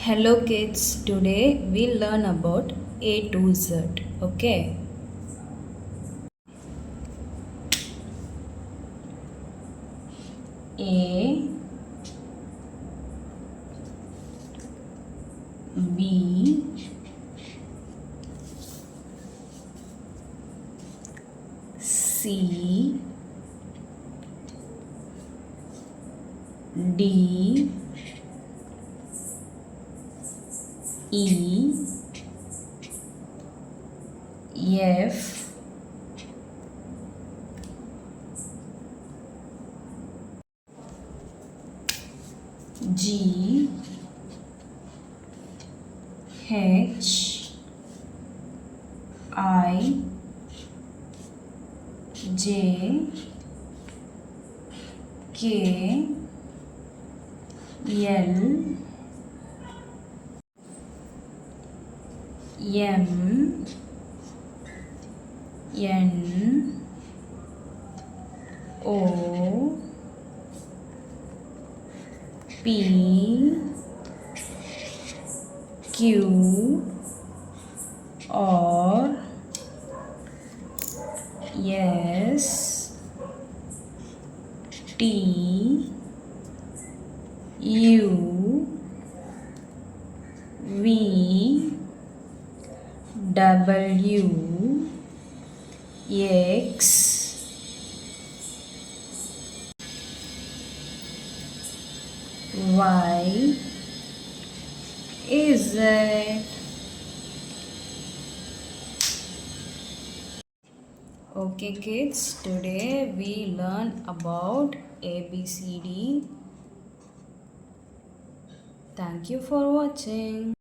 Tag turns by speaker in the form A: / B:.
A: Hello kids, today we learn about A to Z. Okay. A, B, C, D, E, F, G, H, I, J, K, L, M, N, O, P, Q, R, S, T, U, V, W, X, Y, Z. Okay kids, today we learn about ABCD. Thank you for watching.